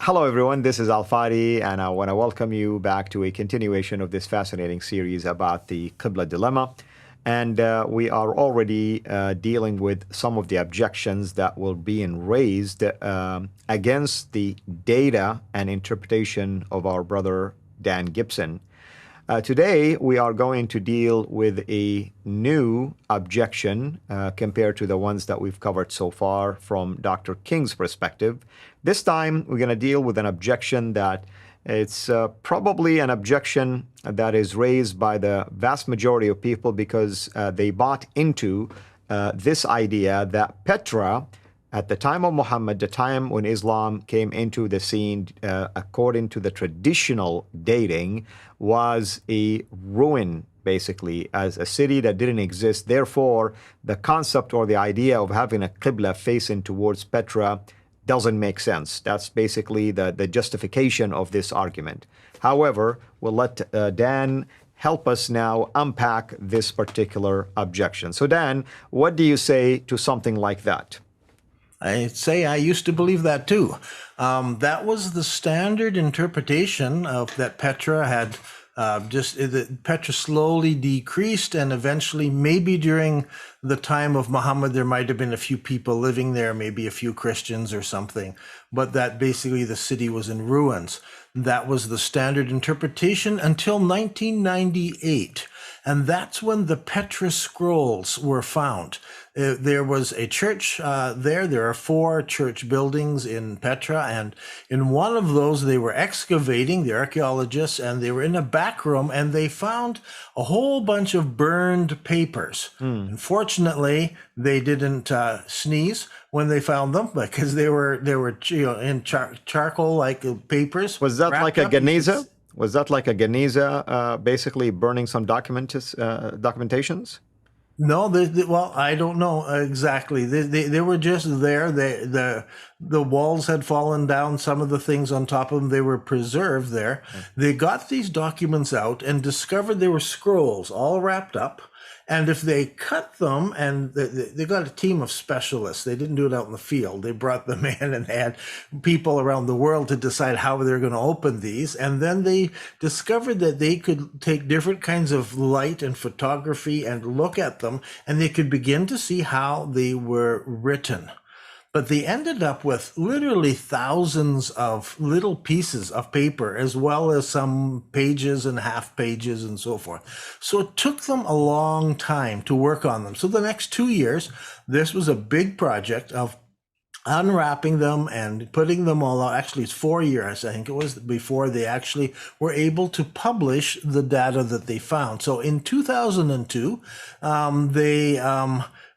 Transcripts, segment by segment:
Hello, everyone. This is Al Fadi, and I want to welcome you back to a continuation of this fascinating series about the Qibla dilemma. And we are already dealing with some of the objections that will be raised against the data and interpretation of our brother Dan Gibson. Today, we are going to deal with a new objection compared to the ones that we've covered so far from Dr. King's perspective. This time, we're going to deal with an objection that it's probably an objection that is raised by the vast majority of people because they bought into this idea that Petra, at the time of Muhammad, the time when Islam came into the scene, according to the traditional dating, was a ruin, basically, as a city that didn't exist. Therefore, the concept or the idea of having a Qibla facing towards Petra doesn't make sense. That's basically the justification of this argument. However, we'll let Dan help us now unpack this particular objection. So, Dan, what do you say to something like that? I say I used to believe that too. That was the standard interpretation of that Petra had Petra slowly decreased, and eventually, maybe during the time of Muhammad, there might have been a few people living there, maybe a few Christians or something, but that basically the city was in ruins. That was the standard interpretation until 1998. And that's when the Petra scrolls were found. There was a church there. There are 4 church buildings in Petra. And in one of those, they were excavating, the archaeologists, and they were in a back room, and they found a whole bunch of burned papers. Unfortunately, they didn't sneeze when they found them because they were in charcoal-like papers. Was that like a Geniza? Was that like a Geniza, basically burning some documentations? No, well, I don't know exactly. They were just there. The walls had fallen down. Some of the things on top of them, they were preserved there. They got these documents out and discovered they were scrolls all wrapped up. And if they cut them, and they got a team of specialists, they didn't do it out in the field. They brought them in and had people around the world to decide how they're going to open these. And then they discovered that they could take different kinds of light and photography and look at them, and they could begin to see how they were written. But they ended up with literally thousands of little pieces of paper, as well as some pages and half pages and so forth. So it took them a long time to work on them. So the next 2 years, this was a big project of unwrapping them and putting them all out. Actually, it's 4 years, I think it was, before they actually were able to publish the data that they found. So in 2002,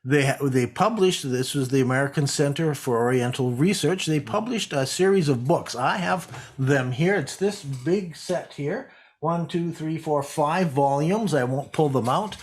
they published, this was the American Center for Oriental Research, they published a series of books. I have them here. It's this big set here. 1, 2, 3, 4, 5 volumes. I won't pull them out.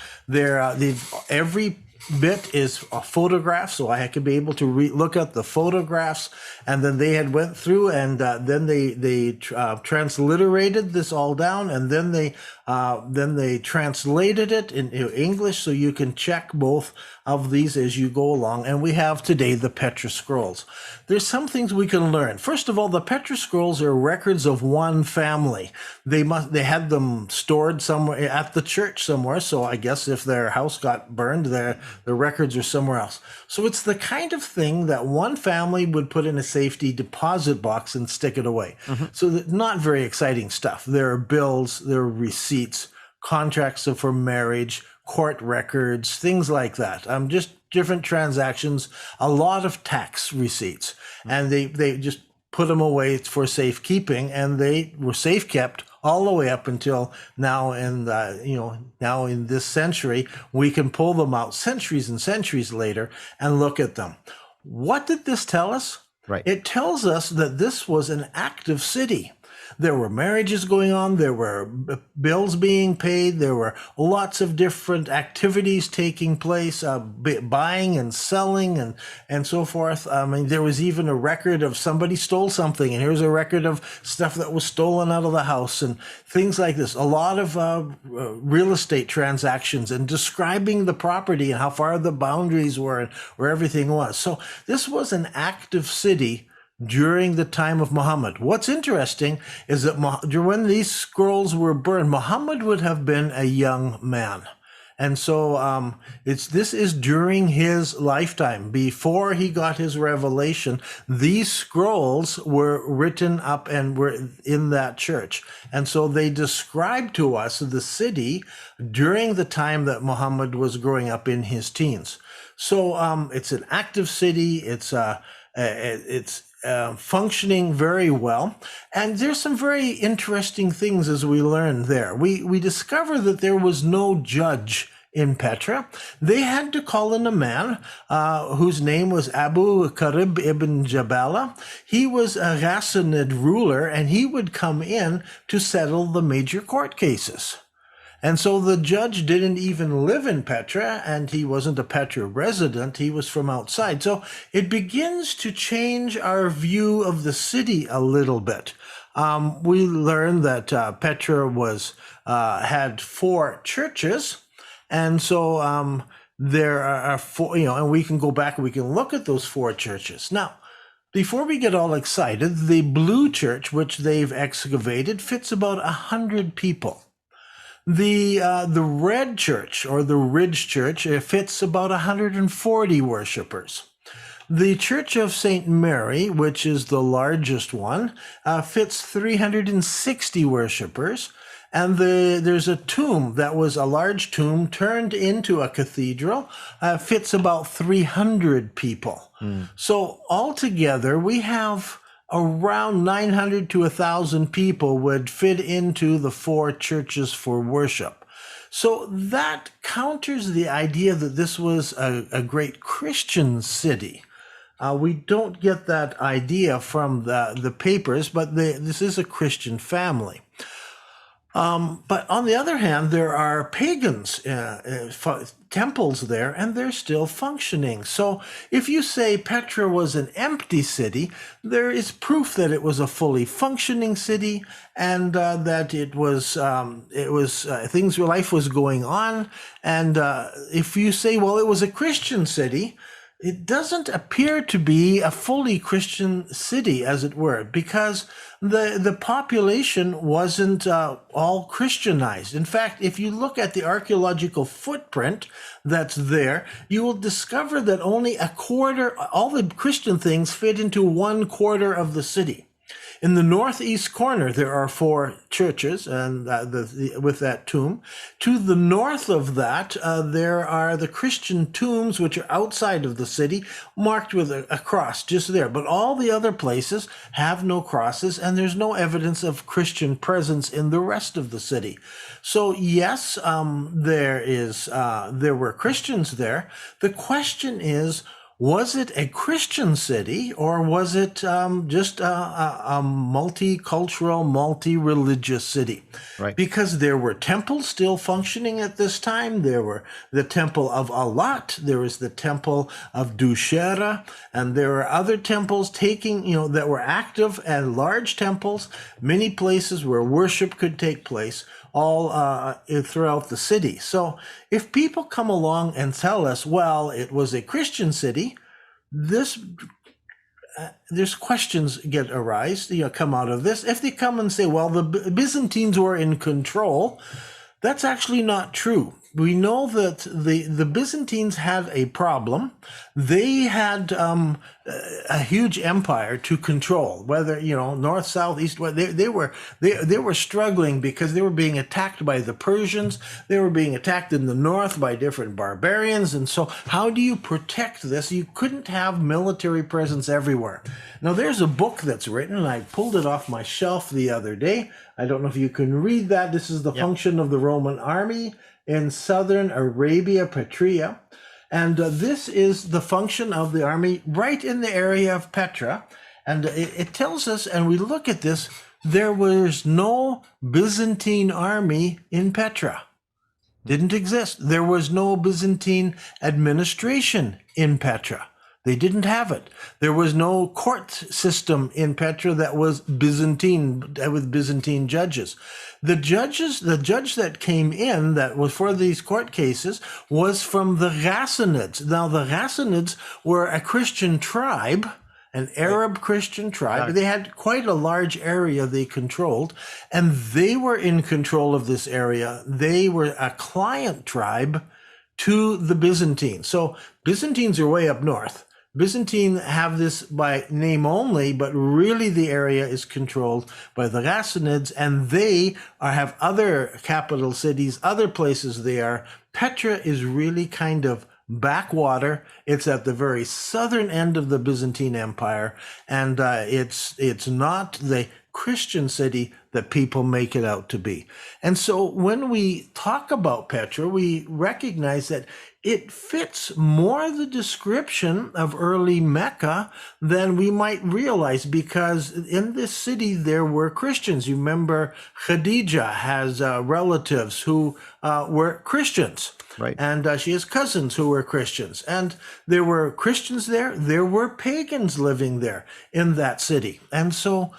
Every bit is a photograph, so I could be able to look at the photographs, and then they had went through and then they transliterated this all down, and then they translated it into English, so you can check both of these as you go along. And we have today the Petra Scrolls. There's some things we can learn. First of all, the Petra Scrolls are records of one family. They had them stored somewhere at the church somewhere, so I guess if their house got burned, the records are somewhere else. So it's the kind of thing that one family would put in a safety deposit box and stick it away. So not very exciting stuff. There are bills, there are receipts, contracts for marriage, court records, things like that. Just different transactions, a lot of tax receipts. And they just put them away for safekeeping, and they were safe kept all the way up until now. Now in this century, we can pull them out centuries and centuries later and look at them. What did this tell us? Right. It tells us that this was an active city. There were marriages going on. There were bills being paid. There were lots of different activities taking place, buying and selling and so forth. I mean, there was even a record of somebody stole something, and here's a record of stuff that was stolen out of the house and things like this. A lot of real estate transactions and describing the property and how far the boundaries were and where everything was. So this was an active city during the time of Muhammad. What's interesting is that when these scrolls were burned, Muhammad would have been a young man. And so this is during his lifetime. Before he got his revelation, these scrolls were written up and were in that church. And so they describe to us the city during the time that Muhammad was growing up in his teens. So it's an active city. It's functioning very well. And there's some very interesting things as we learn there. We discover that there was no judge in Petra. They had to call in a man whose name was Abu Karib ibn Jabala. He was a Ghassanid ruler, and he would come in to settle the major court cases. And so the judge didn't even live in Petra, and he wasn't a Petra resident. He was from outside. So it begins to change our view of the city a little bit. We learn that Petra had 4 churches, and so there are 4, and we can go back and we can look at those 4 churches. Now, before we get all excited, the blue church, which they've excavated, fits about 100 people. The red church, or the ridge church, fits about 140 worshipers. The Church of St. Mary, which is the largest one, fits 360 worshipers. And there's a tomb that was a large tomb turned into a cathedral, fits about 300 people. So altogether, we have around 900 to 1,000 people would fit into the 4 churches for worship. So that counters the idea that this was a great Christian city. We don't get that idea from the papers, but this is a Christian family. But on the other hand, there are pagans temples there, and they're still functioning. So if you say Petra was an empty city, there is proof that it was a fully functioning city, and that life was going on. And if you say, well, it was a Christian city, it doesn't appear to be a fully Christian city, as it were, because the population wasn't all Christianized. In fact, if you look at the archaeological footprint that's there, you will discover that only all the Christian things fit into 1/4 of the city. In the northeast corner, there are 4 churches, and with that tomb. To the north of that, there are the Christian tombs, which are outside of the city, marked with a cross just there. But all the other places have no crosses, and there's no evidence of Christian presence in the rest of the city. So yes, there were Christians there. The question is, was it a Christian city, or was it just a multicultural, multi-religious city? Right. Because there were temples still functioning at this time. There were the Temple of Alat, there was the Temple of Dushera, and there were other temples that were active, and large temples, many places where worship could take place, all throughout the city. So if people come along and tell us, well, it was a Christian city, there's questions come out of this. If they come and say, well, the Byzantines were in control, that's actually not true. We know that the Byzantines had a problem. They had a huge empire to control, whether north, south, east, west. They were struggling because they were being attacked by the Persians. They were being attacked in the north by different barbarians. And so how do you protect this? You couldn't have military presence everywhere. Now there's a book that's written, and I pulled it off my shelf the other day. I don't know if you can read that. This is the function of the Roman army in southern Arabia, Petra. And this is the function of the army right in the area of Petra. And it tells us, and we look at this, there was no Byzantine army in Petra. Didn't exist. There was no Byzantine administration in Petra. They didn't have it. There was no court system in Petra that was Byzantine, with Byzantine judges. The judge that came in that was for these court cases was from the Ghassanids. Now, the Ghassanids were a Christian tribe, an Arab Christian tribe. They had quite a large area they controlled, and they were in control of this area. They were a client tribe to the Byzantines. So Byzantines are way up north. Byzantine have this by name only, but really the area is controlled by the Ghassanids, and they have other capital cities, other places there. Petra is really kind of backwater. It's at the very southern end of the Byzantine Empire, and it's not the Christian city that people make it out to be. And so when we talk about Petra, we recognize that it fits more the description of early Mecca than we might realize, because in this city there were Christians. You remember Khadija has relatives who were Christians. Right. And she has cousins who were Christians. And there were Christians there. There were pagans living there in that city. And so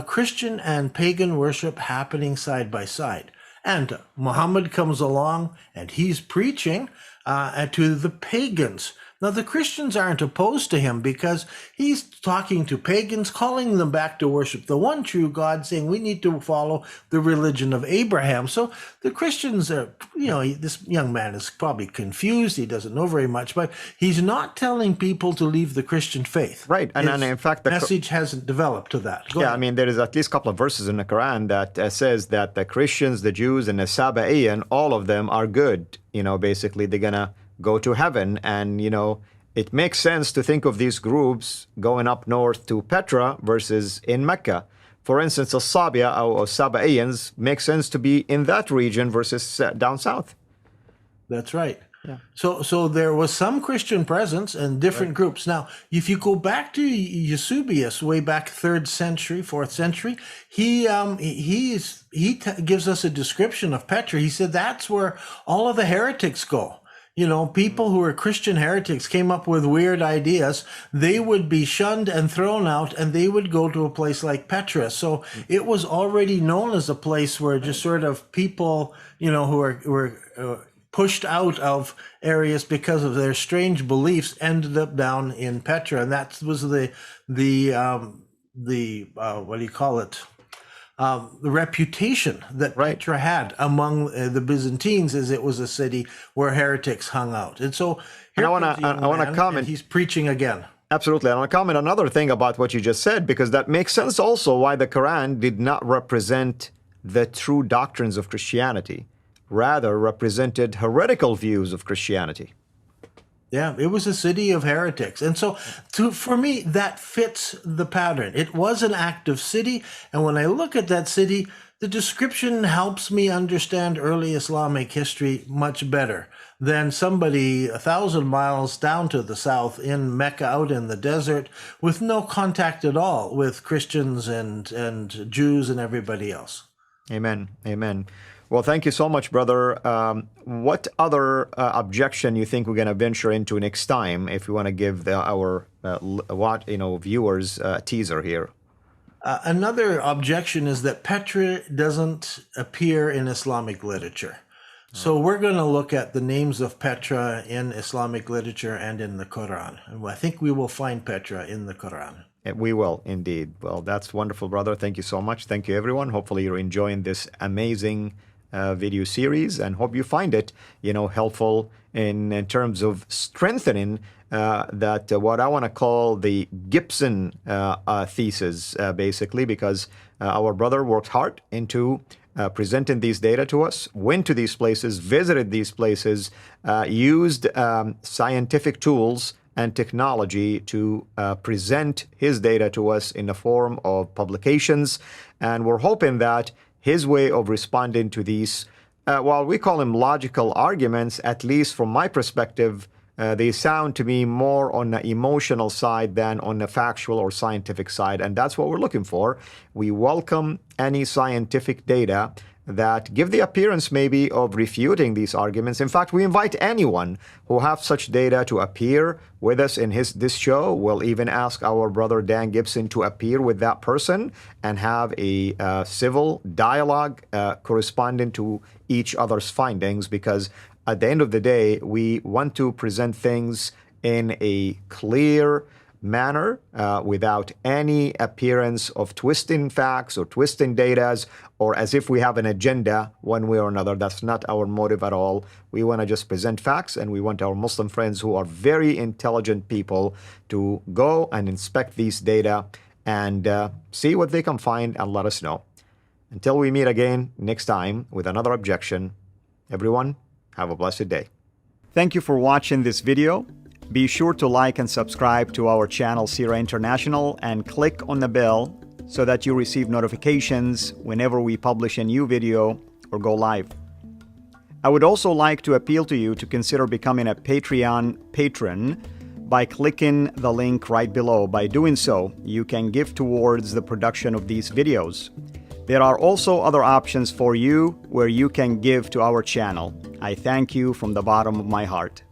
Christian and pagan worship happening side by side. And Muhammad comes along and he's preaching to the pagans. Now, the Christians aren't opposed to him because he's talking to pagans, calling them back to worship the one true God, saying we need to follow the religion of Abraham. So the Christians are, this young man is probably confused. He doesn't know very much, but he's not telling people to leave the Christian faith. Right. And in fact, the message hasn't developed to that. Go ahead. I mean, there is at least a couple of verses in the Quran that says that the Christians, the Jews, and the Sabaean, all of them are good. Basically, they're going to go to heaven. And, it makes sense to think of these groups going up north to Petra versus in Mecca. For instance, the Sabia or Sabaeans make sense to be in that region versus down south. That's right. Yeah. So there was some Christian presence and different groups. Now, if you go back to Eusebius, way back 3rd century, 4th century, he gives us a description of Petra. He said that's where all of the heretics go. People who were Christian heretics came up with weird ideas. They would be shunned and thrown out, and they would go to a place like Petra. So it was already known as a place where just sort of people, who were pushed out of areas because of their strange beliefs ended up down in Petra. And that was the what do you call it? The reputation that Petra had among the Byzantines is it was a city where heretics hung out. And so here I want to comment. He's preaching again. Absolutely. I want to comment another thing about what you just said, because that makes sense also why the Quran did not represent the true doctrines of Christianity, rather represented heretical views of Christianity. Yeah, it was a city of heretics. And so for me, that fits the pattern. It was an active city. And when I look at that city, the description helps me understand early Islamic history much better than somebody 1,000 miles down to the south in Mecca, out in the desert, with no contact at all with Christians and Jews and everybody else. Amen. Amen. Well, thank you so much, brother. What other objection you think we're going to venture into next time, if we want to give our viewers a teaser here? Another objection is that Petra doesn't appear in Islamic literature. So we're going to look at the names of Petra in Islamic literature and in the Quran. And I think we will find Petra in the Quran. We will, indeed. Well, that's wonderful, brother. Thank you so much. Thank you, everyone. Hopefully you're enjoying this amazing video series, and hope you find it, helpful in terms of strengthening that what I want to call the Gibson thesis, basically, because our brother worked hard into presenting these data to us, went to these places, visited these places, used scientific tools and technology to present his data to us in the form of publications. And we're hoping that his way of responding to these, while we call them logical arguments, at least from my perspective, they sound to me more on the emotional side than on the factual or scientific side. And that's what we're looking for. We welcome any scientific data that give the appearance maybe of refuting these arguments. In fact, we invite anyone who have such data to appear with us in this show. We'll even ask our brother Dan Gibson to appear with that person and have a civil dialogue corresponding to each other's findings, because at the end of the day, we want to present things in a clear manner without any appearance of twisting facts or twisting data or as if we have an agenda one way or another. That's not our motive at all. We want to just present facts, and we want our Muslim friends who are very intelligent people to go and inspect these data and see what they can find and let us know. Until we meet again next time with another objection, everyone, have a blessed day. Thank you for watching this video. Be sure to like and subscribe to our channel Sira International and click on the bell so that you receive notifications whenever we publish a new video or go live. I would also like to appeal to you to consider becoming a Patreon patron by clicking the link right below. By doing so, you can give towards the production of these videos. There are also other options for you where you can give to our channel. I thank you from the bottom of my heart.